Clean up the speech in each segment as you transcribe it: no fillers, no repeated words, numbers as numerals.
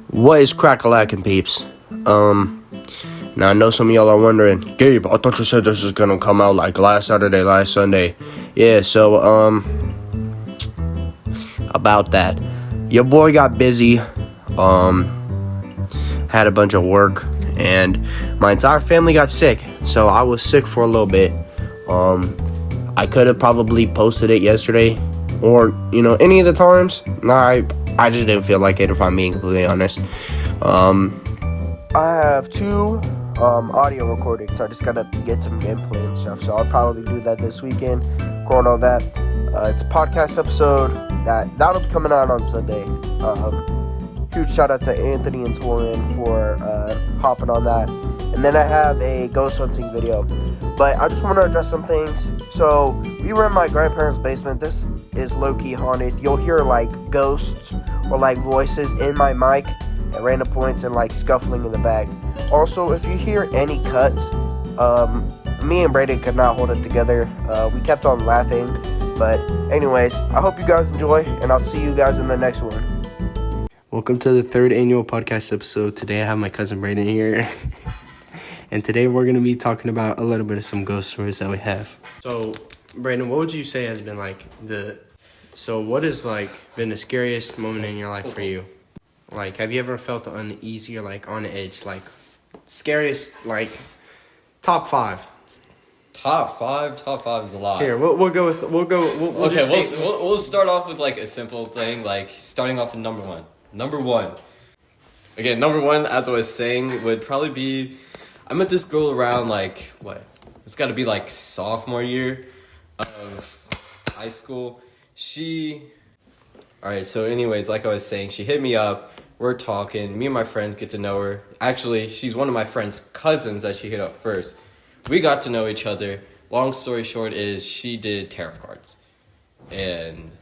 What is crack-a-lackin', peeps? Now I know some of y'all are wondering, Gabe, I thought you said this was gonna come out like last Saturday, last Sunday. Yeah, so, about that. Your boy got busy, had a bunch of work, and my entire family got sick, so I was sick for a little bit. I could have probably posted it yesterday, or, any of the times. I just didn't feel like it, if I'm being completely honest. I have two audio recordings, so I just gotta get some gameplay and stuff, so I'll probably do that this weekend, record all that. It's a podcast episode that'll be coming out on Sunday. Huge shout out to Anthony and Torin for hopping on that. And then I have a ghost hunting video. But I just want to address some things. So, we were in my grandparents' basement. This is low-key haunted. You'll hear, like, ghosts or, like, voices in my mic at random points and, like, scuffling in the back. Also, if you hear any cuts, me and Braden could not hold it together. We kept on laughing. But anyways, I hope you guys enjoy, and I'll see you guys in the next one. Welcome to the third annual podcast episode. Today I have my cousin Braden here. And today we're going to be talking about a little bit of some ghost stories that we have. So, Braden, what would you say has been what has been the scariest moment in your life for you? Like, have you ever felt uneasy or on edge? Like, scariest, top five. Top five is a lot. Here, we'll go with we'll start off with a simple thing, starting off with number one. Again, number one, as I was saying, would probably be I met this girl around it's got to be sophomore year of high school. Alright, so anyways, like I was saying, she hit me up. We're talking. Me and my friends get to know her. Actually, she's one of my friend's cousins that she hit up first. We got to know each other. Long story short is she did tarot cards. And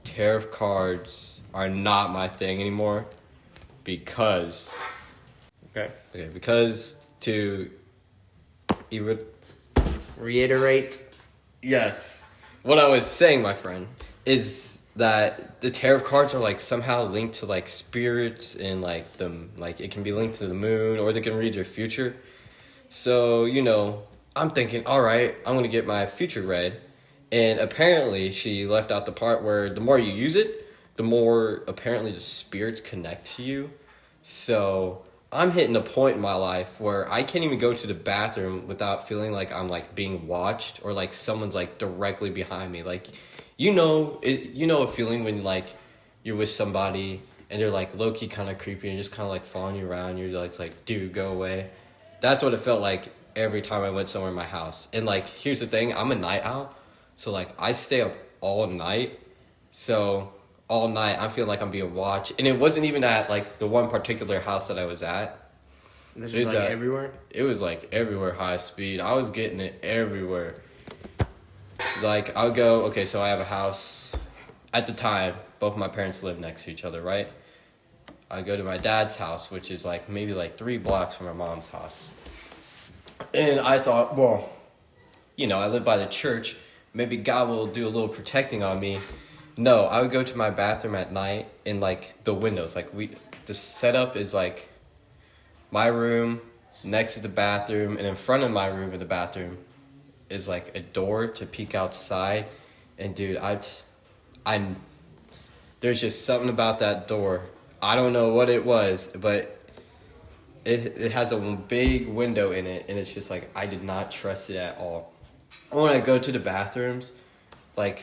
tarot cards are not my thing anymore because to even reiterate. Yes. What I was saying, my friend, is that the tarot cards are somehow linked to spirits and it can be linked to the moon, or they can read your future. So, I'm thinking, all right, I'm going to get my future read. And apparently she left out the part where the more you use it, the more apparently the spirits connect to you. So I'm hitting a point in my life where I can't even go to the bathroom without feeling like I'm being watched, or someone's directly behind me. A feeling when you're with somebody and they're low-key kind of creepy and just kind of following you around. You're like, dude, go away. That's what it felt like every time I went somewhere in my house. And here's the thing, I'm a night owl, so I stay up all night. So all night I'm feeling like I'm being watched. And it wasn't even at the one particular house that I was at. It was everywhere? It was everywhere, high speed. I was getting it everywhere. I would go, okay, so I have a house. At the time, both my parents lived next to each other, right? I go to my dad's house, which is maybe 3 blocks from my mom's house. And I thought, well, I live by the church. Maybe God will do a little protecting on me. No, I would go to my bathroom at night in the windows. The setup is my room, next is the bathroom, and in front of my room in the bathroom is a door to peek outside. And dude, there's just something about that door. I don't know what it was, but it has a big window in it, and it's just I did not trust it at all. When I go to the bathrooms, in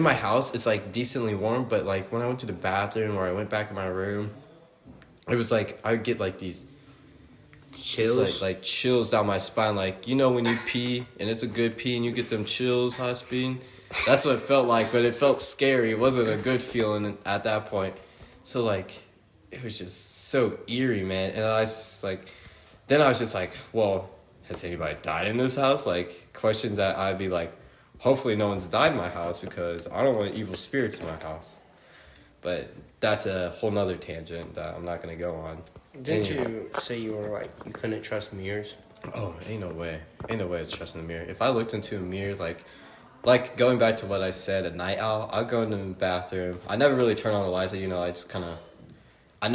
my house, it's decently warm, but when I went to the bathroom or I went back in my room, it was I would get these chills, just, chills down my spine, when you pee and it's a good pee and you get them chills high speed. That's what it felt like, but it felt scary. It wasn't a good feeling at that point. So it was just so eerie, man. And I was just then I was just well, has anybody died in this house? Questions that I'd be hopefully no one's died in my house because I don't want evil spirits in my house. But that's a whole nother tangent that I'm not going to go on. Didn't you say you were you couldn't trust mirrors? Oh, ain't no way. Ain't no way it's trusting the mirror. If I looked into a mirror, like going back to what I said, a night owl, I'll go into the bathroom. I never really turn on the lights, I just kind of, I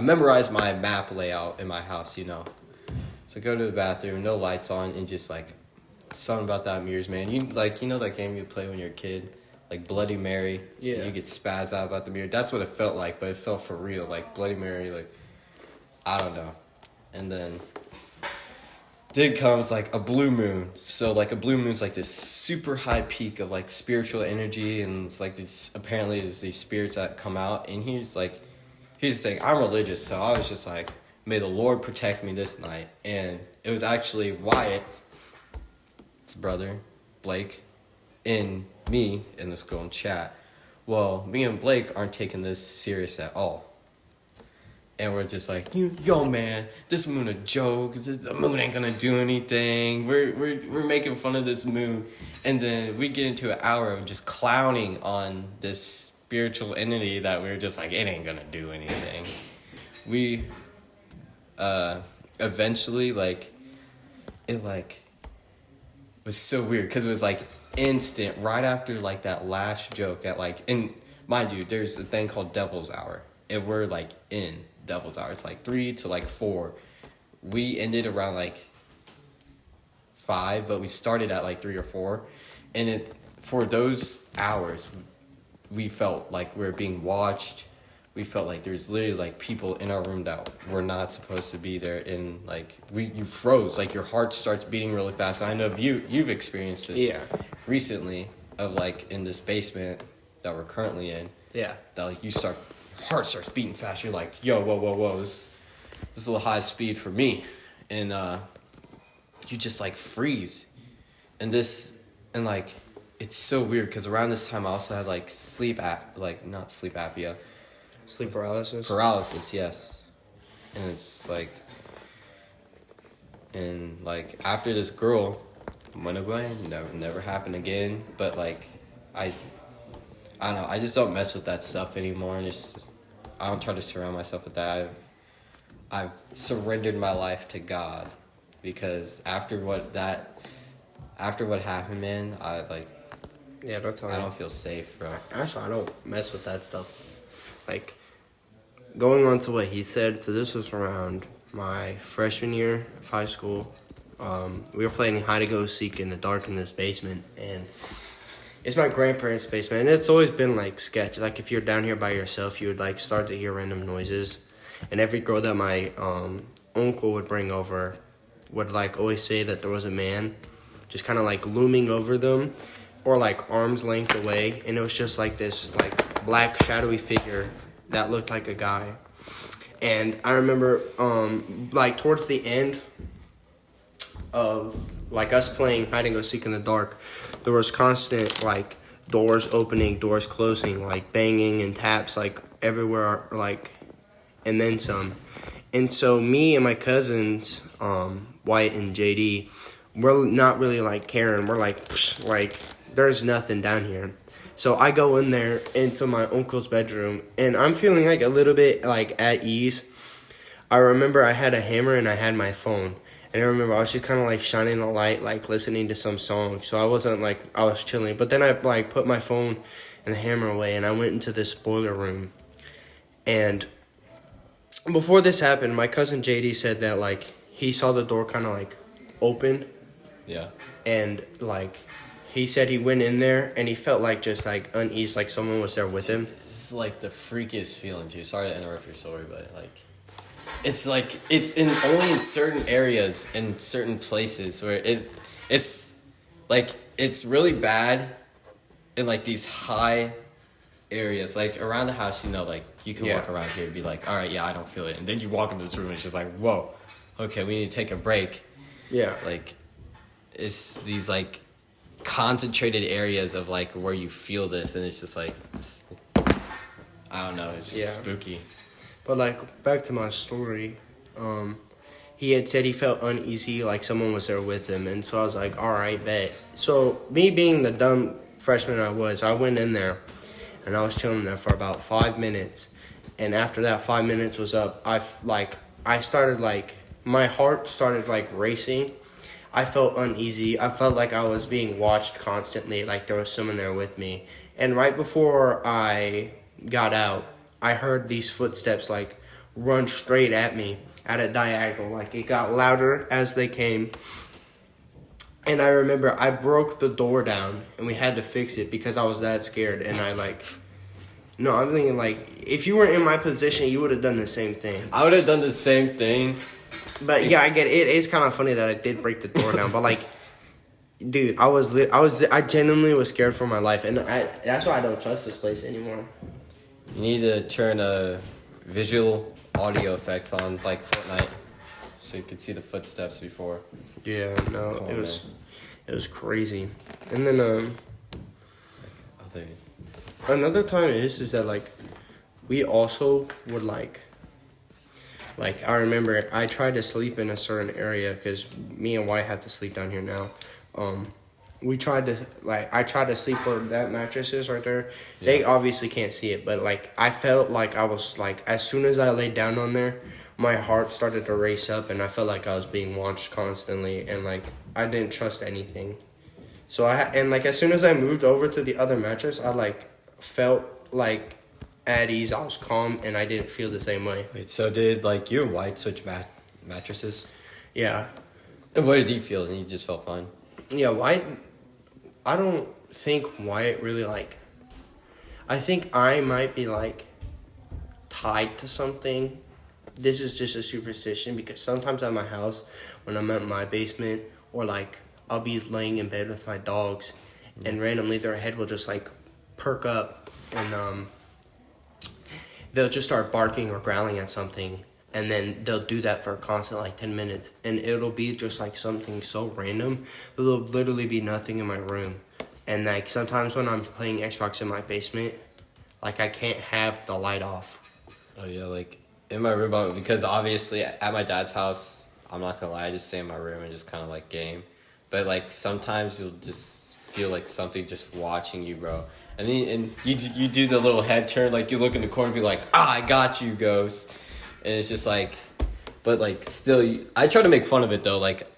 memorize my map layout in my house, So go to the bathroom, no lights on, and just like, something about that mirrors, man. That game you play when you're a kid? Like Bloody Mary. Yeah. And you get spazzed out about the mirror. That's what it felt like, but it felt for real. Like Bloody Mary, I don't know. And then comes like a blue moon. So like a blue moon's like this super high peak of like spiritual energy, and it's like apparently there's these spirits that come out. And here's the thing, I'm religious, so I was just like, may the Lord protect me this night. And it was actually Wyatt, his brother, Blake, and me in this girl in chat. Well, me and Blake aren't taking this serious at all. And we're just like, yo man, this moon a joke. The moon ain't gonna do anything. We're making fun of this moon. And then we get into an hour of just clowning on this spiritual entity that we're just like, it ain't gonna do anything. We eventually it was so weird because it was like instant right after like that last joke at and mind you, there's a thing called Devil's Hour, and we're like in Devil's Hour. It's like 3 to 4. We ended around 5, but we started at 3 or 4, and for those hours we felt like we were being watched. We felt like there's literally people in our room that were not supposed to be there, and you froze, your heart starts beating really fast. And I know you've experienced this recently of in this basement that we're currently in. Yeah. That heart starts beating fast. You're like, yo, whoa, this is a little high speed for me, and you just freeze, and it's so weird because around this time I also had not sleep apnea. Sleep paralysis? Paralysis, yes. And it's after this girl went away, never happened again. But I don't know, I just don't mess with that stuff anymore, and I don't try to surround myself with that. I've surrendered my life to God, because after what happened, man, Yeah, don't tell me. I don't feel safe, bro. Actually, I don't mess with that stuff. Going on to what he said, so this was around my freshman year of high school. We were playing hide and go seek in the dark in this basement, and it's my grandparents' basement, and it's always been sketch. If you're down here by yourself, you would start to hear random noises, and every girl that my uncle would bring over would always say that there was a man just kind of looming over them, or arm's length away, and it was just this black shadowy figure that looked like a guy. And I remember towards the end of us playing hide and go seek in the dark, there was constant doors opening, doors closing, banging and taps everywhere, and then some. And so me and my cousins, Wyatt and JD, we're not really caring. We're there's nothing down here. So I go in there into my uncle's bedroom, and I'm feeling a little bit at ease. I remember I had a hammer and I had my phone, and I remember I was just kind of shining a light, listening to some song. So I wasn't I was chilling. But then I put my phone and the hammer away, and I went into this boiler room. And before this happened, my cousin JD said that he saw the door kind of open. Yeah. And he said he went in there and he felt just unease, someone was there with him. This is the freakiest feeling too. Sorry to interrupt your story, but it's only in certain areas and certain places where it's really bad in these high areas, around the house. You can walk around here and be all right, yeah, I don't feel it, and then you walk into this room and it's just whoa, okay, we need to take a break. Yeah. It's these concentrated areas of where you feel this, and it's just I don't know, it's just spooky. But back to my story, he had said he felt uneasy, someone was there with him, and so I was all right, bet. So me being the dumb freshman I went in there, and I was chilling there for about 5 minutes, and after that 5 minutes was up, I started my heart started racing. I felt uneasy. I felt like I was being watched constantly, like there was someone there with me. And right before I got out, I heard these footsteps like run straight at me at a diagonal. Like it got louder as they came. And I remember I broke the door down and we had to fix it because I was that scared. And I like, no, I'm thinking like, if you were in my position, you would have done the same thing. I would have done the same thing. But yeah, I get it. It's kind of funny that I did break the door down. But like, dude, I genuinely was scared for my life. And that's why I don't trust this place anymore. You need to turn visual audio effects on like Fortnite, so you could see the footsteps before. Yeah, no, Come on, it was crazy. And then Other another time is that like we also would like I remember I tried to sleep in a certain area because me and White have to sleep down here now. I tried to sleep where that mattress is right there. Yeah. They obviously can't see it, but like I felt like I was like as soon as I laid down on there, my heart started to race up and I felt like I was being watched constantly and like I didn't trust anything. So as soon as I moved over to the other mattress, I like felt like at ease. I was calm and I didn't feel the same way. Wait, so did like you and White switch mattresses? Yeah. And what did he feel? And he just felt fine. Yeah, White. I don't think White really like. I think I might be like tied to something. This is just a superstition because sometimes at my house, when I'm at my basement, or like I'll be laying in bed with my dogs, and randomly their head will just like perk up, and they'll just start barking or growling at something, and then they'll do that for a constant like 10 minutes, and it'll be just like something so random. There'll literally be nothing in my room, and like sometimes when I'm playing Xbox in my basement, like I can't have the light off. Oh yeah, like in my room, because obviously at my dad's house, I'm not gonna lie, I just stay in my room and just kind of like game. But like sometimes you'll just feel like something just watching you, bro. And then you do the little head turn, like you look in the corner and be like, I got you, ghost. And it's just like, but like still, I try to make fun of it though. Like,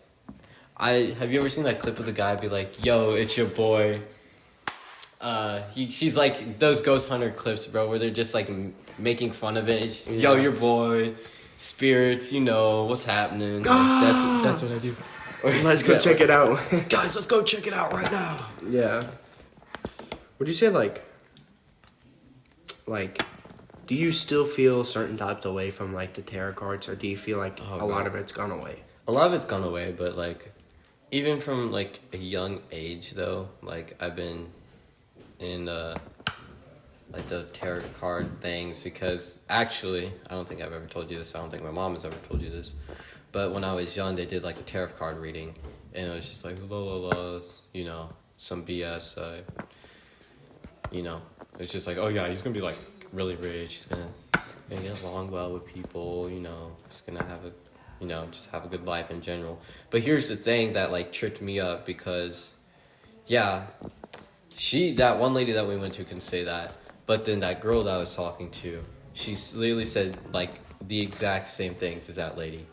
have you ever seen that clip of the guy be like, yo, it's your boy? He's like those ghost hunter clips, bro, where they're just like making fun of it. It's, yo, your boy, spirits, you know what's happening. Like, that's what I do. Let's go check it out. Guys, let's go check it out right now. Yeah. Would you say like, do you still feel certain types away from like the tarot cards, or do you feel like a lot of it's gone away? A lot of it's gone away, but like, even from like a young age though, like I've been in like the tarot card things, because actually, I don't think I've ever told you this. I don't think my mom has ever told you this. But when I was young, they did like a tarot card reading, and it was just like la la la, you know, some BS. You know, it's just like, oh yeah, he's gonna be like really rich. He's gonna get along well with people. You know, he's gonna have a, you know, just have a good life in general. But here's the thing that like tripped me up, because, yeah, that one lady that we went to can say that, but then that girl that I was talking to, she literally said like the exact same things as that lady.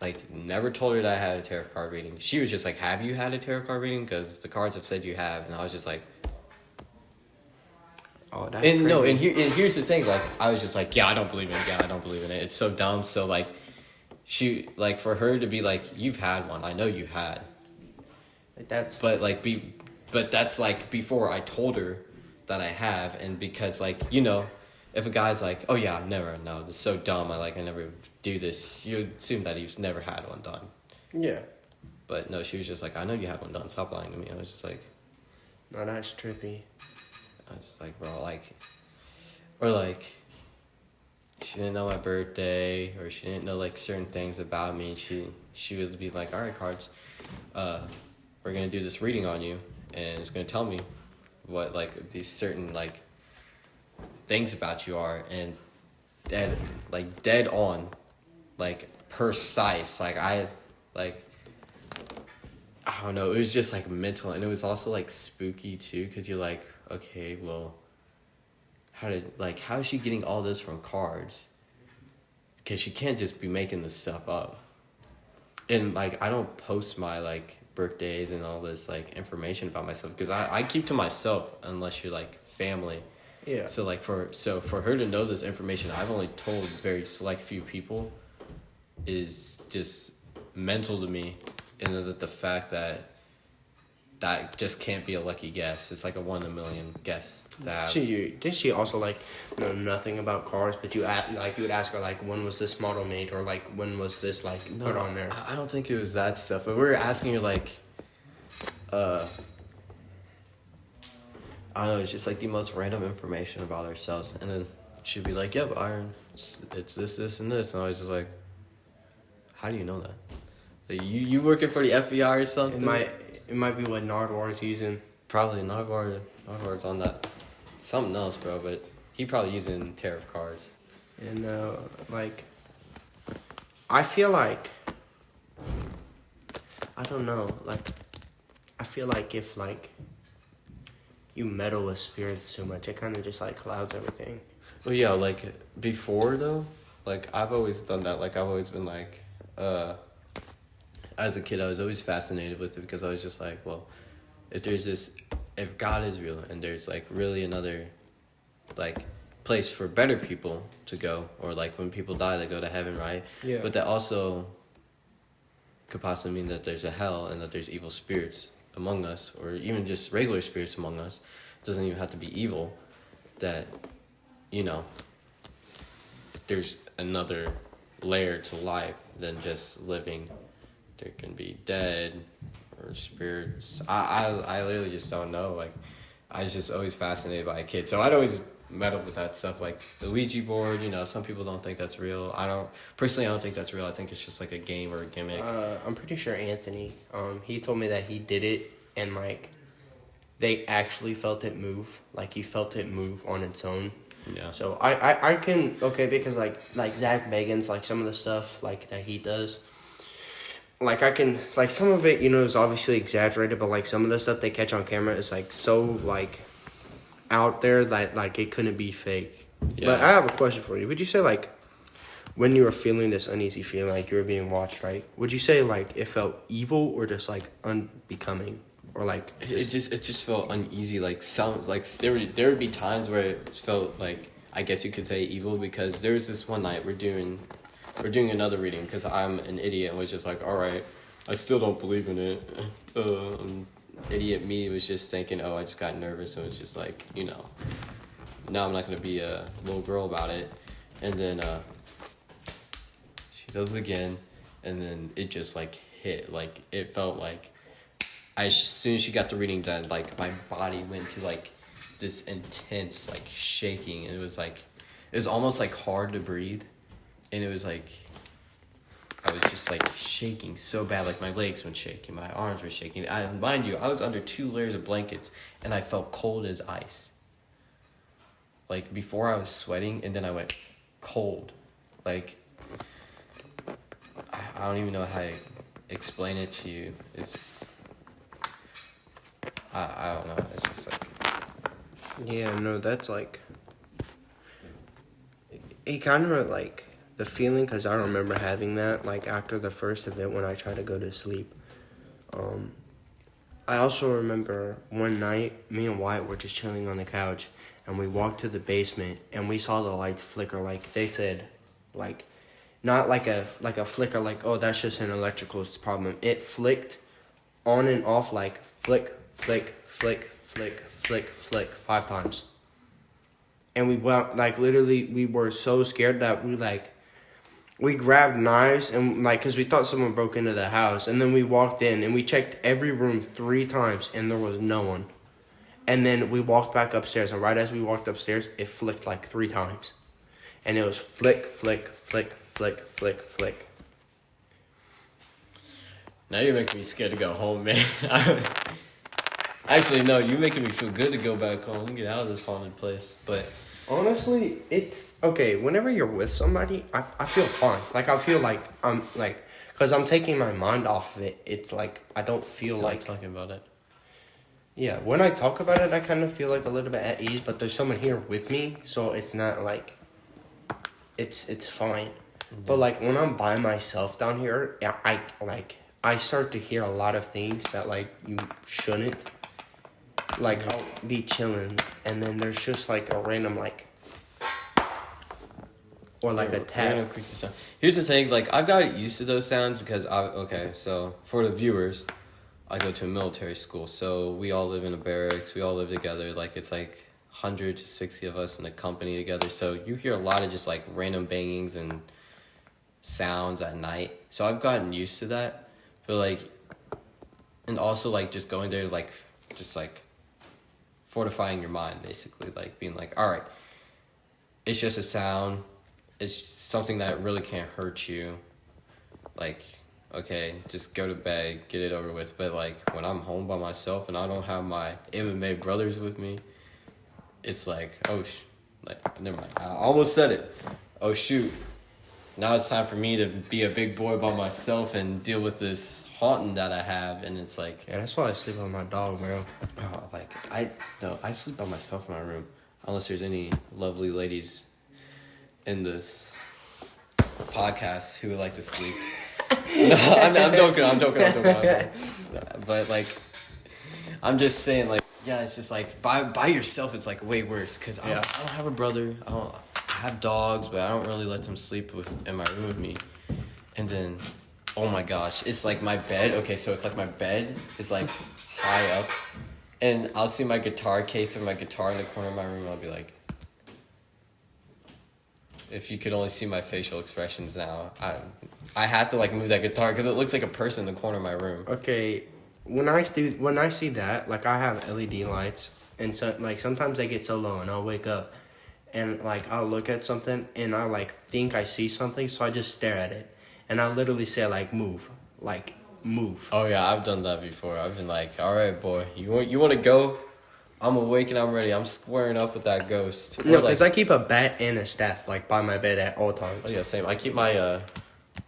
Like, never told her that I had a tarot card reading. She was just like, have you had a tarot card reading? Because the cards have said you have. And I was just like... Oh, that's crazy. No, and here's the thing. Like, I was just like, yeah, I don't believe in it. Yeah, I don't believe in it. It's so dumb. So, like, for her to be like, you've had one. I know you had. But that's, like, before I told her that I have. And because, like, you know... If a guy's like, oh yeah, never, no, this is so dumb, I never do this, you assume that he's never had one done. Yeah. But no, she was just like, I know you had one done, stop lying to me. I was just like... No, that's trippy. I was like, bro, like... Or like, she didn't know my birthday, or she didn't know like certain things about me, and she would be like, alright, cards, we're gonna do this reading on you, and it's gonna tell me what like these certain like things about you are, and dead on, like precise. Like I don't know, it was just like mental, and it was also like spooky too, because you're like, okay, well, how is she getting all this from cards? Because she can't just be making this stuff up. and like I don't post my like birthdays and all this like information about myself because I keep to myself unless you're like family. Yeah. So like for her to know this information I've only told very select few people is just mental to me, and then the fact that just can't be a lucky guess. It's like a 1 in a million guess. Did she also like know nothing about cars? But you would ask her like, when was this model made, or like when was this like put on there? I don't think it was that stuff. But we were asking her like, I don't know. It's just like the most random information about ourselves, and then she'd be like, "Yep, Iron, it's this, and this," and I was just like, "How do you know that? Like, you working for the FBI or something?" It might be what Nardwar's using. Probably Nardwar's on that something else, bro. But he probably using tarot cards. And like, I feel like, I don't know, like, I feel like if like you meddle with spirits too much, it kind of just like clouds everything. Well, yeah, like before though, like I've always done that. Like I've always been like, as a kid, I was always fascinated with it because I was just like, well, if God is real and there's like really another, like, place for better people to go, or like when people die, they go to heaven, right? Yeah. But that also could possibly mean that there's a hell and that there's evil spirits among us, or even just regular spirits among us. It doesn't even have to be evil. That, you know, there's another layer to life than just living. There can be dead or spirits. I literally just don't know. Like, I was just always fascinated by a kid. So I'd always meddle with that stuff, like the Ouija board. You know, some people don't think that's real. I don't think that's real. I think it's just like a game or a gimmick. I'm pretty sure Anthony, he told me that he did it and like they actually felt it move. Like he felt it move on its own. Yeah. So I can, okay, because like Zach Bagans, like some of the stuff like that he does, like I can, like some of it, you know, is obviously exaggerated, but like some of the stuff they catch on camera is like so like out there that like it couldn't be fake. Yeah. But I have a question for you. Would you say like when you were feeling this uneasy feeling like you were being watched, right? Would you say like it felt evil or just like unbecoming? Or like it just felt uneasy. Like sounds like there would be times where it felt like, I guess you could say, evil, because there was this one night we're doing another reading because I'm an idiot and was just like, all right, I still don't believe in it. Idiot me was just thinking, oh, I just got nervous, and it was just like, you know, now I'm not gonna be a little girl about it. And then she does it again, and then it just like hit. Like it felt like, as soon as she got the reading done, like my body went to like this intense like shaking, and it was almost like hard to breathe, and it was like I was just like shaking so bad, like my legs were shaking, my arms were shaking. Mind you, I was under 2 layers of blankets, and I felt cold as ice. Like before I was sweating, and then I went cold. Like I don't even know how to explain it to you. I don't know. It's just like... Yeah, no, that's like... It kind of like... The feeling, because I remember having that, like, after the first event when I tried to go to sleep. I also remember one night, me and Wyatt were just chilling on the couch, and we walked to the basement, and we saw the lights flicker, like, they said, like, not like a flicker, like, oh, that's just an electrical problem. It flicked on and off, like, flick, flick, flick, flick, flick, flick, 5 times. And we went, like, literally, we were so scared that we grabbed knives and, like, because we thought someone broke into the house. And then we walked in and we checked every room 3 times and there was no one. And then we walked back upstairs. And right as we walked upstairs, it flicked like 3 times. And it was flick, flick, flick, flick, flick, flick. Now you're making me scared to go home, man. Actually, no, you're making me feel good to go back home and get out of this haunted place. But honestly, it's okay. Whenever you're with somebody, I feel fine. Like, I feel like I'm, like, because I'm taking my mind off of it. It's like, I don't feel like talking about it. Yeah, when I talk about it, I kind of feel like a little bit at ease, but there's someone here with me, so it's not like, it's fine. But like when I'm by myself down here, yeah, I start to hear a lot of things that like you shouldn't. Like I'll be chilling, and then there's just like a random like, or like a tap. Here's the thing, like I've got used to those sounds because so for the viewers, I go to a military school, so we all live in a barracks, we all live together, like it's like 100 to 60 of us in a company together, so you hear a lot of just like random bangings and sounds at night. So I've gotten used to that, but like, and also like just going there, like just like fortifying your mind, basically, like being like, all right, it's just a sound, it's something that really can't hurt you, like, okay, just go to bed, get it over with. But like when I'm home by myself and I don't have my MMA brothers with me, it's like, like never mind, I almost said it, oh shoot, now it's time for me to be a big boy by myself and deal with this haunting that I have. And it's like, Yeah, that's why I sleep with my dog, bro. I sleep by myself in my room unless there's any lovely ladies in this podcast who would like to sleep. No, I'm joking. But like, I'm just saying, like, yeah, it's just like by yourself, it's like way worse because I don't have a brother. I have dogs, but I don't really let them sleep in my room with me. And then, oh my gosh, it's like my bed. Okay, so it's like my bed is like high up, and I'll see my guitar case or my guitar in the corner of my room. I'll be like, if you could only see my facial expressions now, I have to like move that guitar because it looks like a person in the corner of my room. Okay, when I see that, like I have LED lights, and so like sometimes they get so low, and I'll wake up, and like I'll look at something, and I like think I see something, so I just stare at it, and I literally say like move. Oh yeah, I've done that before. I've been like, all right, boy, you want to go? I'm awake and I'm ready. I'm squaring up with that ghost. No, because I keep a bat and a staff like by my bed at all times. Oh yeah, same. I keep my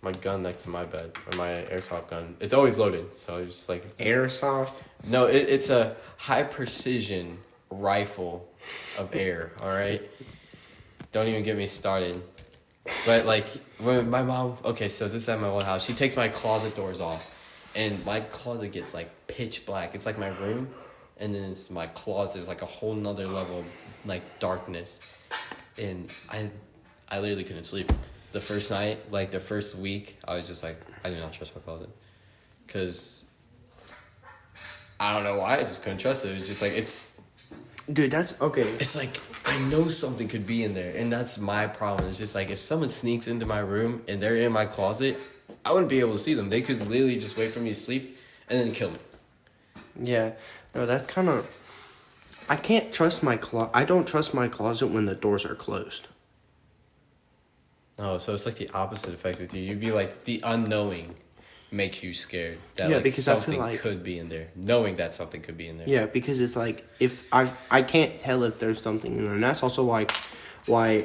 my gun next to my bed, or my airsoft gun. It's always loaded, so it's just like Airsoft? No, it's a high precision rifle of air. All right, don't even get me started. But like when my mom, okay, so this is at my old house. She takes my closet doors off, and my closet gets like pitch black. It's like my room, and then it's my closet is like a whole nother level of like darkness, and I literally couldn't sleep. The first night, like the first week, I was just like, I do not trust my closet, cause I don't know why, I just couldn't trust it. It was just like Dude, that's okay. It's like I know something could be in there, and that's my problem. It's just like if someone sneaks into my room and they're in my closet, I wouldn't be able to see them. They could literally just wait for me to sleep and then kill me. Yeah, no, that's kind of. I can't trust my I don't trust my closet when the doors are closed. Oh, so it's like the opposite effect with you. You'd be like the unknowing makes you scared that Yeah, like because I feel something like- could be in there, knowing that something could be in there. Yeah, because it's like if I can't tell if there's something in there, and that's also why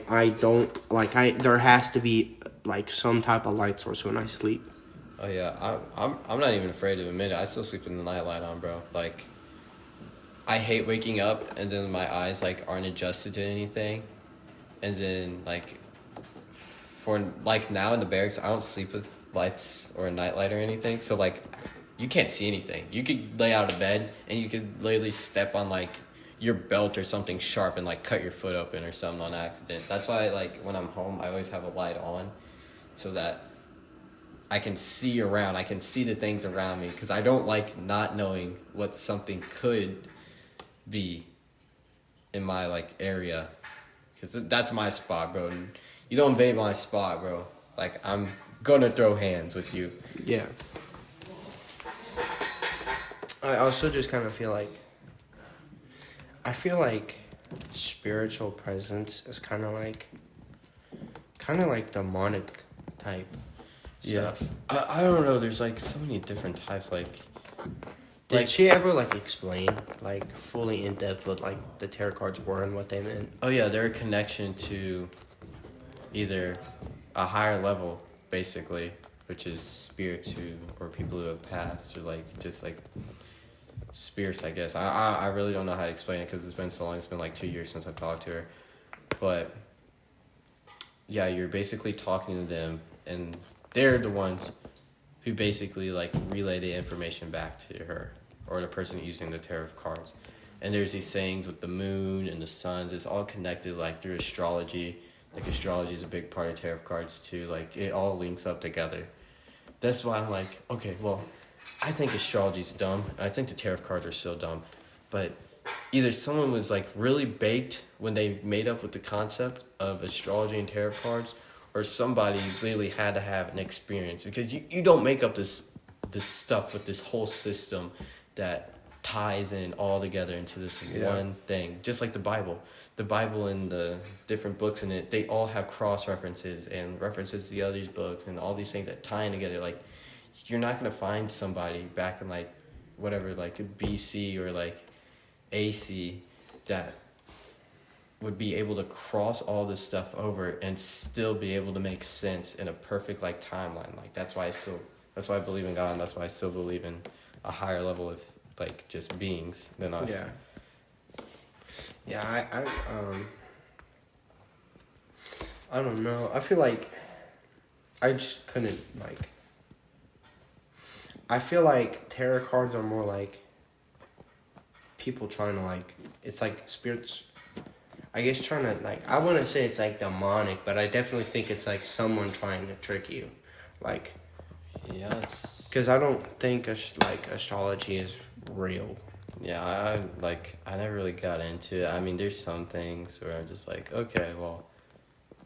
I don't like there has to be like some type of light source when I sleep. Oh yeah, I'm not even afraid to admit it. I still sleep with the night light on, bro. Like, I hate waking up and then my eyes like aren't adjusted to anything, and then like for like now in the barracks I don't sleep with lights or a night light or anything. So like, you can't see anything. You could lay out of bed and you could literally step on like your belt or something sharp and like cut your foot open or something on accident. That's why like when I'm home I always have a light on, so that I can see around. I can see the things around me because I don't like not knowing what something could be in my like area, because that's my spot, bro. And you don't invade my spot, bro. Like, I'm gonna throw hands with you. Yeah. I also just kind of feel like spiritual presence is kind of like demonic type stuff. I don't know. There's like so many different types. Did she ever like explain like fully in depth what like the tarot cards were and what they meant? Oh yeah, they're a connection to either a higher level, basically, which is spirits or people who have passed, or like just like spirits, I guess. I really don't know how to explain it because it's been so long. It's been like 2 years since I've talked to her, but yeah, you're basically talking to them and they're the ones who basically like relay the information back to her or the person using the tarot cards. And there's these sayings with the moon and the suns. It's all connected like through astrology. Like astrology is a big part of tarot cards too. Like it all links up together. That's why I'm like, okay, well, I think astrology's dumb. I think the tarot cards are so dumb. But either someone was like really baked when they made up with the concept of astrology and tarot cards, or somebody literally had to have an experience, because you don't make up this stuff with this whole system that ties in all together into this one thing. Just like the Bible and the different books in it, they all have cross references and references to the other books and all these things that tie in together. Like you're not gonna find somebody back in like whatever, like BC or like AC, that would be able to cross all this stuff over and still be able to make sense in a perfect like timeline. Like that's why I believe in God, and that's why I still believe in a higher level of like just beings than us. I don't know. I feel like I just couldn't like. I feel like tarot cards are more like people trying to like. It's like spirits. I guess trying to like. I wouldn't say it's like demonic, but I definitely think it's like someone trying to trick you, like. Yeah, it's because I don't think like astrology is real. Yeah, I never really got into it. I mean, there's some things where I'm just like, okay, well,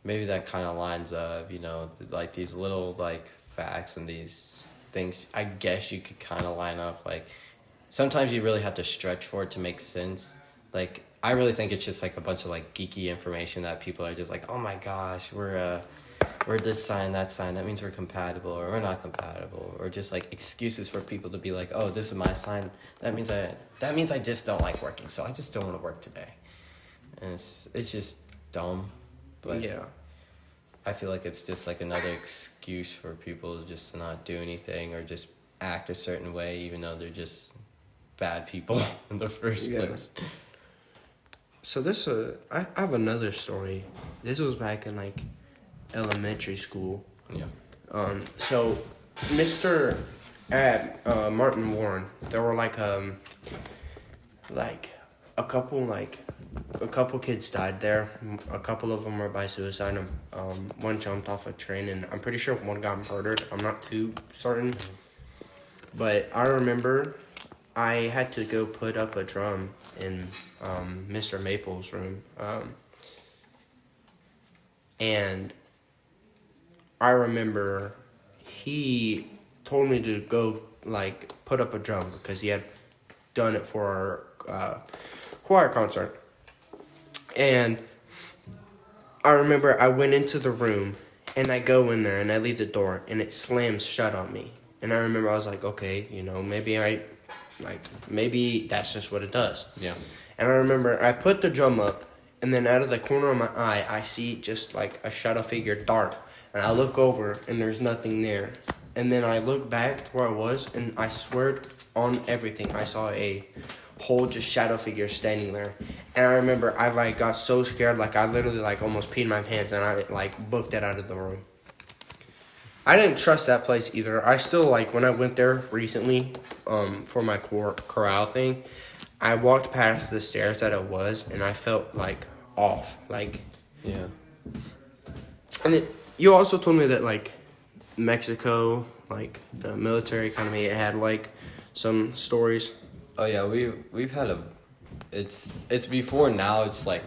maybe that kind of lines up, you know, like these little like facts and these things. I guess you could kind of line up. Like sometimes you really have to stretch for it to make sense. Like I really think it's just like a bunch of like geeky information that people are just like, oh my gosh, we're this sign, that sign, that means we're compatible, or we're not compatible, or just like excuses for people to be like, oh, this is my sign, that means I just don't like working, so I just don't want to work today. And it's just dumb, but yeah, I feel like it's just like another excuse for people to just not do anything or just act a certain way, even though they're just bad people in the first place. So this I have another story. This was back in like elementary school. Yeah. So Mr. at Martin Warren, there were like a couple kids died there. A couple of them were by suicide. One jumped off a train, and I'm pretty sure one got murdered. I'm not too certain, but I remember I had to go put up a drum in Mr. Maple's room, and I remember he told me to go like put up a drum because he had done it for our choir concert. And I remember I went into the room and I go in there and I leave the door and it slams shut on me. And I remember I was like, okay, you know, maybe that's just what it does. Yeah. And I remember I put the drum up, and then out of the corner of my eye, I see just like a shadow figure dart. And I look over, and there's nothing there. And then I look back to where I was, and I swear on everything, I saw a whole just shadow figure standing there. And I remember I like got so scared, like I literally like almost peed my pants, and I like booked it out of the room. I didn't trust that place either. I still like when I went there recently, for my chorale thing, I walked past the stairs that it was, and I felt like off, like. Yeah. And you also told me that like Mexico, like the military economy, it had like some stories. Oh yeah, we've had it's before now. It's like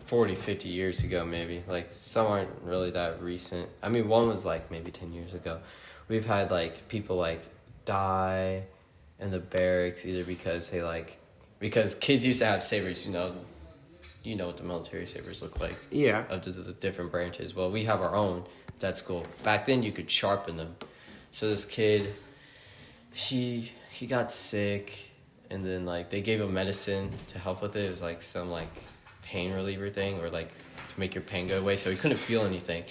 40, 50 years ago maybe. Like some aren't really that recent. I mean, one was like maybe 10 years ago. We've had like people like die in the barracks either because kids used to have sabers, you know what the military sabers look like. Yeah. Of the different branches. Well, we have our own at school. Back then you could sharpen them. So this kid, he got sick, and then like they gave him medicine to help with it. It was like some like pain reliever thing, or like to make your pain go away, so he couldn't feel anything.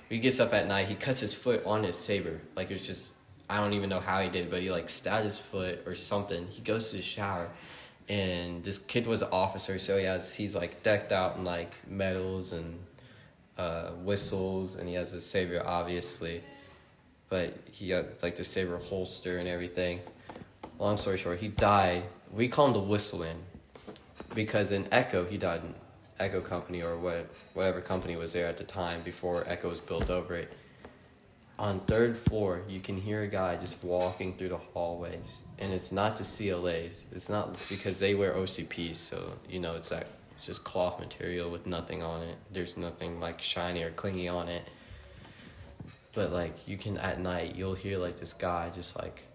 He gets up at night, he cuts his foot on his saber. Like, it was just, I don't even know how he did it, but he like stabbed his foot or something. He goes to the shower, and this kid was an officer, so he's like decked out in like medals and whistles, and he has his saber, obviously. But he got like the saber holster and everything. Long story short, he died. We call him the Whistle Man because in Echo, he died in Echo Company or whatever company was there at the time before Echo was built over it. On third floor, you can hear a guy just walking through the hallways, and it's not the CLAs. It's not because they wear OCPs, so it's just cloth material with nothing on it. There's nothing like shiny or clingy on it. But like you can at night, you'll hear like this guy just like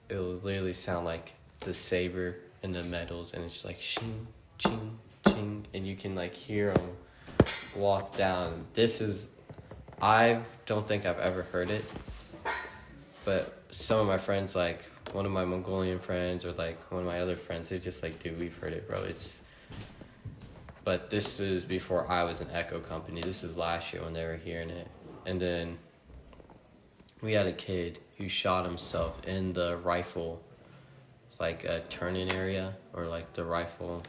it'll literally sound like the saber and the metals, and it's just like shing, ching, ching, and you can like hear him walk down. I don't think I've ever heard it, but some of my friends, like one of my Mongolian friends or like one of my other friends, they're just like, dude, we've heard it, bro. But this is before I was in Echo Company. This is last year when they were hearing it. And then we had a kid who shot himself in the rifle, like a turn-in area, or like the rifle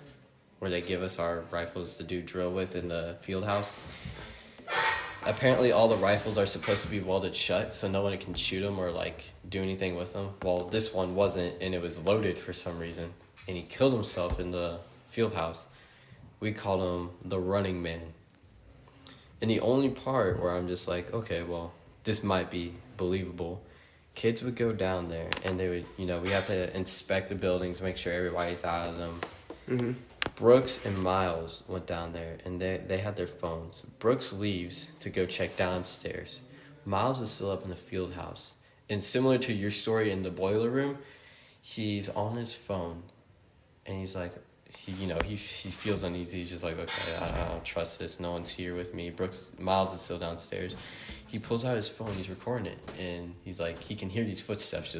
where they give us our rifles to do drill with in the field house. Apparently all the rifles are supposed to be welded shut so no one can shoot them or like do anything with them. Well, this one wasn't, and it was loaded for some reason, and he killed himself in the field house. We called him the Running Man. And the only part where I'm just like, okay, well, this might be believable. Kids would go down there and they would, we have to inspect the buildings, make sure everybody's out of them. Mm-hmm. Brooks and Miles went down there and they had their phones. Brooks leaves to go check downstairs. Miles is still up in the field house. And similar to your story in the boiler room, he's on his phone and he's like, he feels uneasy. He's just like, okay, I don't trust this. No one's here with me. Miles is still downstairs. He pulls out his phone. He's recording it, and he's like, he can hear these footsteps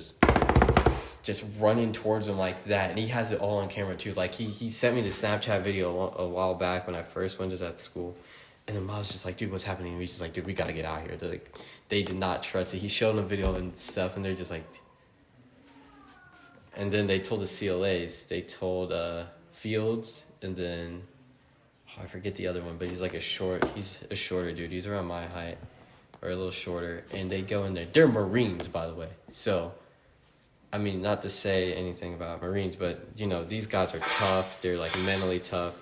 just running towards him like that, and he has it all on camera too. Like he sent me the Snapchat video a while back when I first went to that school, and then Miles just like, dude, what's happening? And he's just like, dude, we gotta get out of here. They're like, they did not trust it. He showed them a video and stuff, and they're just like, and then they told the CLAs. They told Fields, and then I forget the other one, but he's a shorter dude. He's around my height or a little shorter, and they go in there. They're Marines, by the way. So I mean, not to say anything about Marines, but these guys are tough. They're like mentally tough.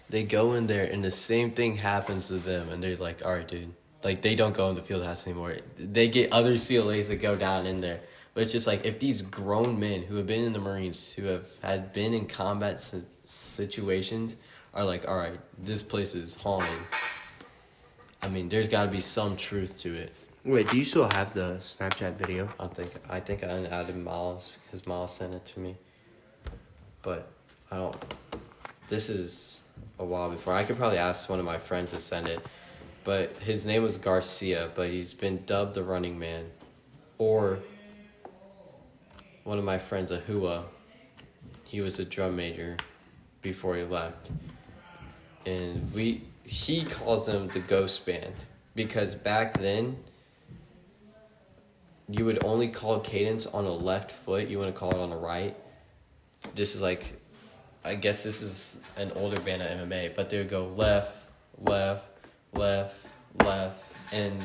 They go in there and the same thing happens to them, and they're like, all right, dude. Like, they don't go in the field house anymore. They get other CLAs that go down in there. But it's just like, if these grown men who have been in the Marines, who had been in combat situations, are like, all right, this place is haunted. I mean, there's got to be some truth to it. Wait, do you still have the Snapchat video? I think I added Miles because Miles sent it to me. But I don't. This is a while before. I could probably ask one of my friends to send it. But his name was Garcia, but he's been dubbed the Running Man. Or one of my friends, Ahua, he was a drum major before he left. And he calls them the Ghost Band. Because back then, you would only call cadence on a left foot. You wouldn't call it on the right. This is like, I guess this is an older band of MMA, but they would go left, left, left, left. And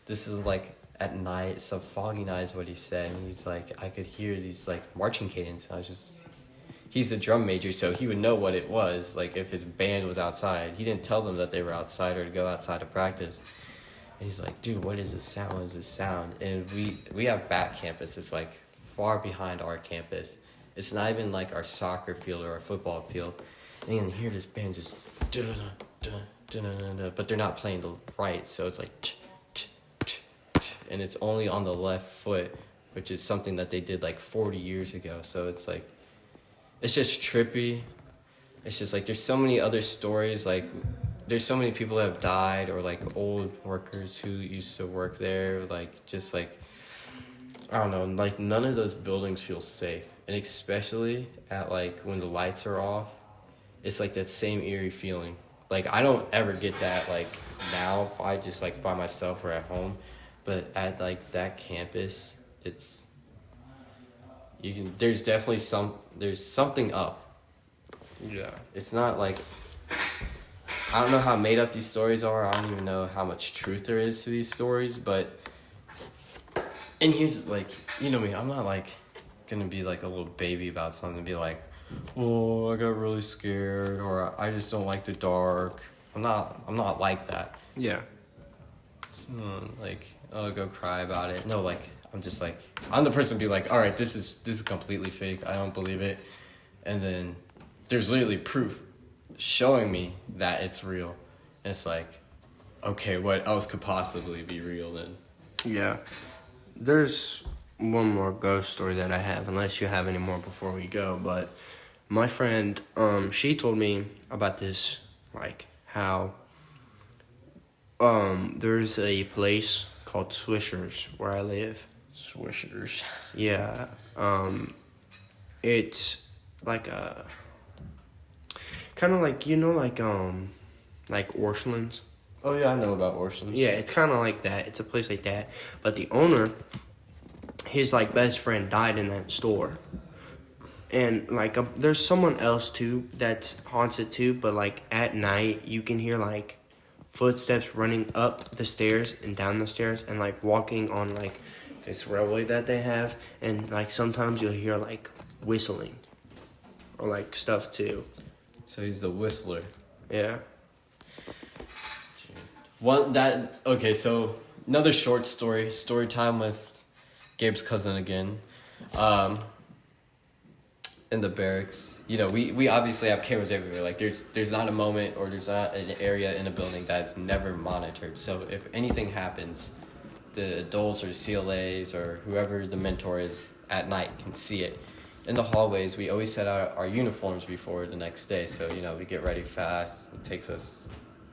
this is like at night, some foggy night is what he said. And he's like, I could hear these like marching cadence. And he's a drum major, so he would know what it was. Like if his band was outside, he didn't tell them that they were outside or to go outside to practice. He's like, dude, what is this sound? What is this sound? And we have back campus. It's like far behind our campus. It's not even like our soccer field or our football field. And you can hear this band just but they're not playing the right, so it's like and it's only on the left foot, which is something that they did like 40 years ago. So it's like, it's just trippy. It's just like, there's so many other stories, like there's so many people that have died, or like old workers who used to work there, like just like, I don't know, like none of those buildings feel safe. And especially at like when the lights are off, it's like that same eerie feeling. Like I don't ever get that like now by just like by myself or at home, but at like that campus, there's definitely there's something up. Yeah. It's not like, I don't know how made up these stories are. I don't even know how much truth there is to these stories, but and here's like, you know me, I'm not like gonna be like a little baby about something and be like, oh, I got really scared, or I just don't like the dark. I'm not like that. Yeah. So, like, oh, go cry about it. No, like, I'm just like, I'm the person to be like, all right, this is completely fake. I don't believe it. And then there's literally proof showing me that it's real. And it's like, okay, what else could possibly be real then? Yeah. There's one more ghost story that I have, unless you have any more before we go. But my friend, she told me about this, like, how there's a place called Swishers where I live. Swishers. Yeah. It's like a kind of like, you know, like Orchlands. Oh yeah, I know about Orson. Yeah, it's kind of like that. It's a place like that. But the owner, his like best friend died in that store. And like there's someone else too that's haunted too, but like at night you can hear like footsteps running up the stairs and down the stairs and like walking on like this railway that they have, and like sometimes you'll hear like whistling or like stuff too. So he's the whistler. Yeah. Okay, so another short story time with Gabe's cousin again. In the barracks, you know, we obviously have cameras everywhere. Like there's not a moment or there's not an area in a building that is never monitored. So if anything happens, the adults or CLAs or whoever the mentor is at night can see it. In the hallways, we always set out our uniforms before the next day. So, you know, we get ready fast. It takes us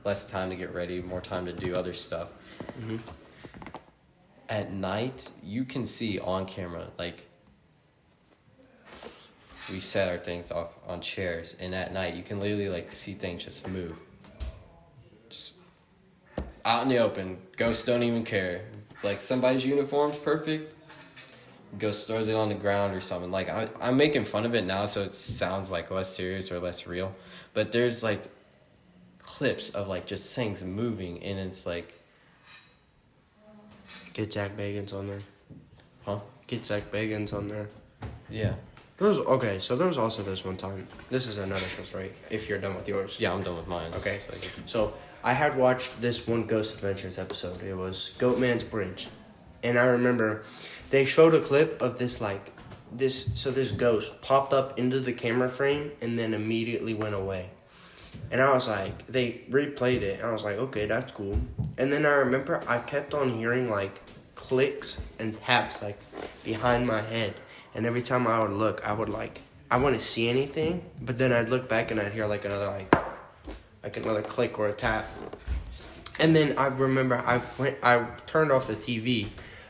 less time to get ready, more time to do other stuff. Mm-hmm. At night, you can see on camera, like, we set our things off on chairs, and at night, you can literally, like, see things just move. Just out in the open. Ghosts don't even care. It's like, somebody's uniform's perfect. Ghost throws it on the ground or something. Like, I'm making fun of it now, so it sounds, like, less serious or less real. But there's, like, clips of, like, just things moving, and it's, like... Get Zach Bagans on there. Huh? Get Zach Bagans on there. Yeah. There was also this one time. This is another show story, if you're done with yours. Yeah, I'm done with mine. Okay. Like, So, I had watched this one Ghost Adventures episode. It was Goatman's Bridge. And I remember they showed a clip of this ghost popped up into the camera frame and then immediately went away. And I was like, they replayed it, and I was like, okay, that's cool. And then I remember I kept on hearing, like, clicks and taps, like, behind my head. And every time I would look, I wouldn't see anything, but then I'd look back and I'd hear, like, another click or a tap. And then I remember I turned off the TV.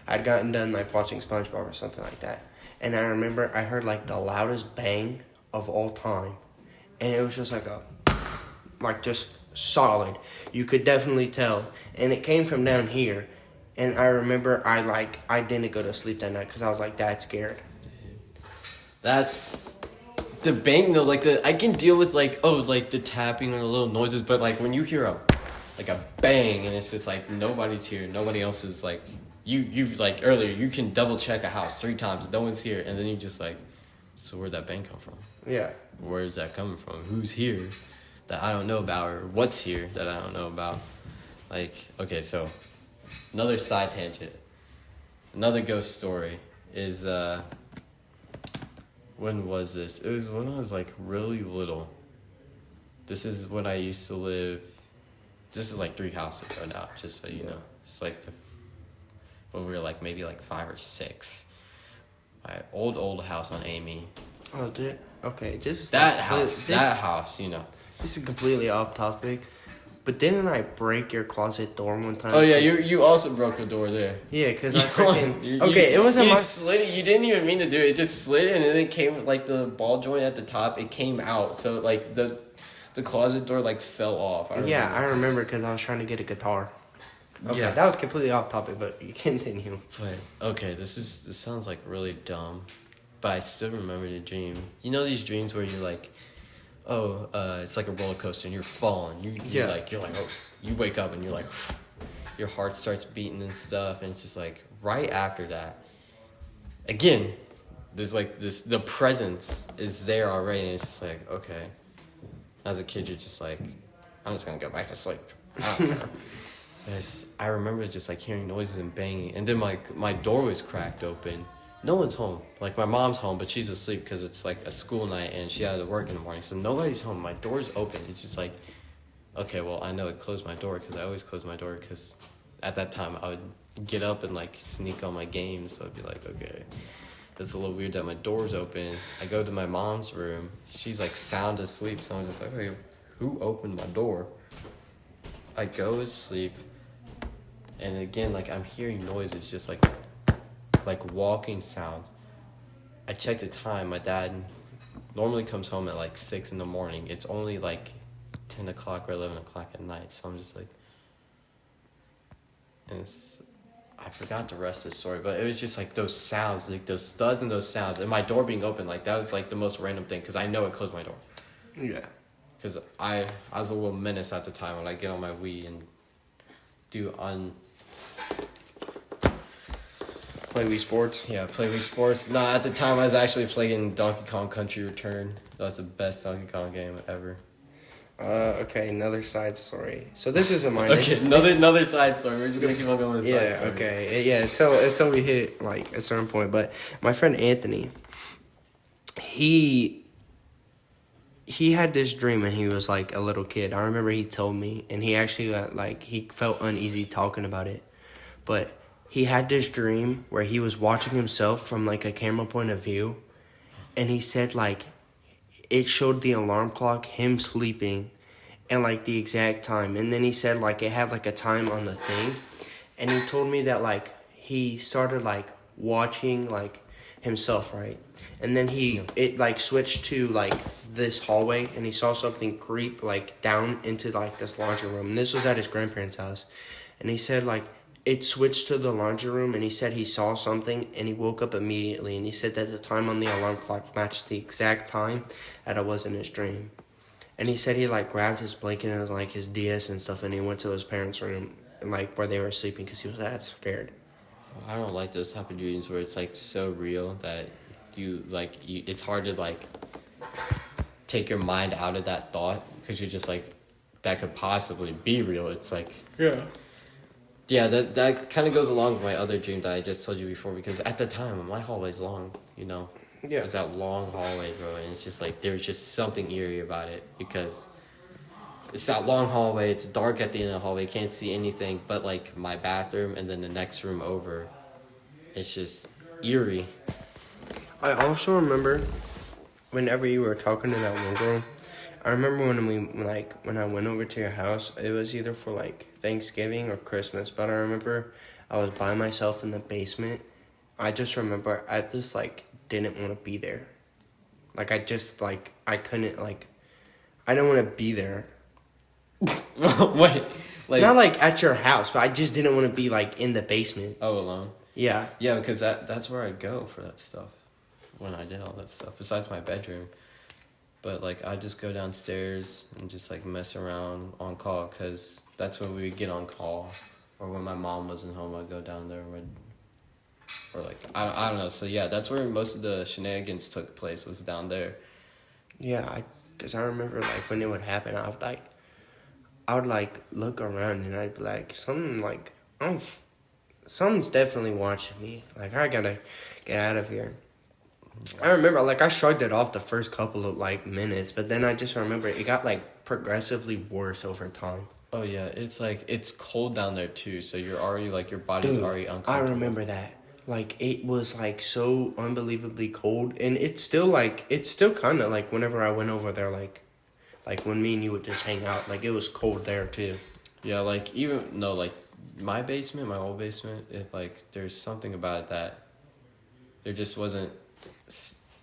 I'd gotten done, like, watching SpongeBob or something like that. And I remember I heard, like, the loudest bang of all time. And it was just like just solid. You could definitely tell. And it came from down here. And I remember I didn't go to sleep that night because I was, like, that scared. That's... The bang, though, like, I can deal with, like, the tapping or the little noises, but, like, when you hear a bang, and it's just, like, nobody's here, nobody else is, like... You've like, earlier, you can double-check a house 3 times, no one's here, and then you just, like, so where'd that bang come from? Yeah. Where's that coming from? Who's here that I don't know about, or what's here that I don't know about? Like, okay, so, another side tangent. Another ghost story is, when was this? It was when I was, like, really little. This is when I used to live... This is, like, 3 houses ago now, just so you know. It's, like, when we were, like, maybe, like, 5 or 6. My old house on Amy. Oh, dude. Okay, this is... That house, you know. This is completely off topic. But didn't I break your closet door one time? Oh, yeah, you also broke a door there. Yeah, because I freaking... Okay, it wasn't you my... slid it. You didn't even mean to do it. It just slid, and then it came, like, the ball joint at the top, it came out. So, like, the closet door, like, fell off. I remember because I was trying to get a guitar. Okay, yeah. That was completely off topic, but you continue. But, okay, this sounds, like, really dumb, but I still remember the dream. You know these dreams where you're, like, it's like a roller coaster and you're falling. You're like, oh, you wake up and you're like, your heart starts beating and stuff, and it's just like right after that, again, there's like the presence is there already, and it's just like, okay. As a kid, you're just like, I'm just gonna go back to sleep. I don't care. I remember just like hearing noises and banging, and then my door was cracked open. No one's home. Like my mom's home, but she's asleep because it's like a school night and she had to work in the morning. So nobody's home. My door's open. It's just like, okay, well I know I closed my door because I always close my door because at that time I would get up and like sneak on my games. So I'd be like, okay, that's a little weird that my door's open. I go to my mom's room. She's like sound asleep. So I'm just like, hey, who opened my door? I go to sleep. And again, like I'm hearing noises, just like walking sounds. I checked the time. My dad normally comes home at like 6 in the morning. It's only like 10 o'clock or 11 o'clock at night. So I'm just like, and I forgot the rest of the story, but it was just like those sounds, like those studs and those sounds, and my door being open, like that was like the most random thing because I know it closed my door. Yeah. Because I was a little menace at the time when I get on my Wii and play Wii Sports. Yeah, play Wii Sports. No, at the time I was actually playing Donkey Kong Country Return. That was the best Donkey Kong game ever. Okay, another side story. So this isn't mine. Okay, another side story. We're just gonna keep on going with side stories. Okay. Yeah, until we hit like a certain point. But my friend Anthony, he had this dream when he was like a little kid. I remember he told me, and he actually got like he felt uneasy talking about it, but he had this dream where he was watching himself from like a camera point of view, and he said like it showed the alarm clock, him sleeping, and like the exact time. And then he said like it had like a time on the thing, and he told me that like he started like watching like himself, right? And then it like switched to like this hallway, and he saw something creep like down into like this laundry room. And this was at his grandparents' house, and he said like it switched to the laundry room, and he said he saw something, and he woke up immediately, and he said that the time on the alarm clock matched the exact time that it was in his dream. And he said he like grabbed his blanket and like his DS and stuff, and he went to his parents' room, like where they were sleeping, because he was that scared. I don't like those type of dreams where it's like so real that it's hard to like take your mind out of that thought because you're just like, that could possibly be real. It's like, yeah, that kind of goes along with my other dream that I just told you before, because at the time my hallway's long, you know. Yeah. It was that long hallway, bro, and it's just like there was just something eerie about it because it's that long hallway. It's dark at the end of the hallway. You can't see anything but like my bathroom and then the next room over. It's just eerie. I also remember whenever you were talking to that one girl, I remember when I went over to your house, it was either for like Thanksgiving or Christmas, but I remember I was by myself in the basement. I just remember I just like didn't want to be there. Like I just like I couldn't like I didn't want to be there. Wait, like not like at your house, but I just didn't want to be like in the basement. Oh, alone. Yeah. Yeah, because that's where I'd go for that stuff when I did all that stuff besides my bedroom. But like I'd just go downstairs and just like mess around on call, because that's when we would get on call, or when my mom wasn't home, I'd go down there or like I don't know. So yeah, that's where most of the shenanigans took place, was down there. Yeah, because I remember like when it would happen, I would like look around and I'd be like, something's definitely watching me. Like I gotta get out of here. I remember, like, I shrugged it off the first couple of, like, minutes, but then I just remember it got, like, progressively worse over time. Oh, yeah, it's, like, it's cold down there, too, so you're already, like, your body's already uncomfortable. I remember that. Like, it was, like, so unbelievably cold, and it's still kind of, like, whenever I went over there, like, when me and you would just hang out, like, it was cold there, too. Yeah, like, like, my old basement, it, like, there's something about it that there just wasn't,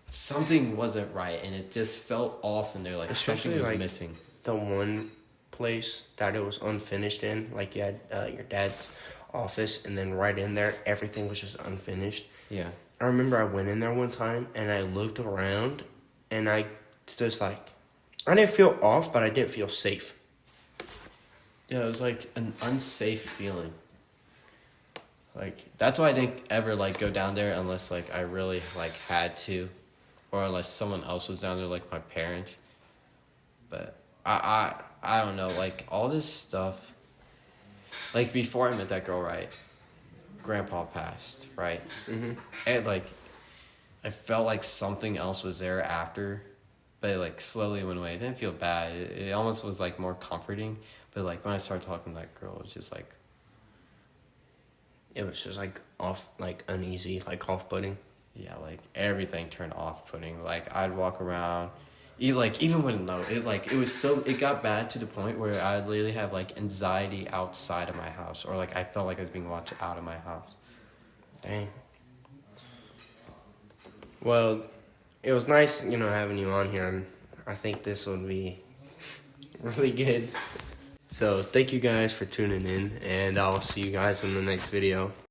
something wasn't right, and it just felt off in there, like especially something was like missing. The one place that it was unfinished in, like you had your dad's office, and then right in there, everything was just unfinished. Yeah. I remember I went in there one time, and I looked around, and I just like, I didn't feel off, but I didn't feel safe. Yeah, it was like an unsafe feeling. Like, that's why I didn't ever, like, go down there unless, like, I really, like, had to. Or unless someone else was down there, like my parents. But I don't know, like, all this stuff. Like, before I met that girl, right? Grandpa passed, right? Mm-hmm. And, like, I felt like something else was there after. But it, like, slowly went away. It didn't feel bad. It almost was, like, more comforting. But, like, when I started talking to that girl, it was just, like... It was just, like, off, like, uneasy, like, off-putting. Yeah, like, everything turned off-putting. Like, I'd walk around... even when, no, it got bad to the point where I'd literally have, like, anxiety outside of my house. Or, like, I felt like I was being watched out of my house. Dang. Well, it was nice, having you on here, and I think this would be really good. So, thank you guys for tuning in, and I'll see you guys in the next video.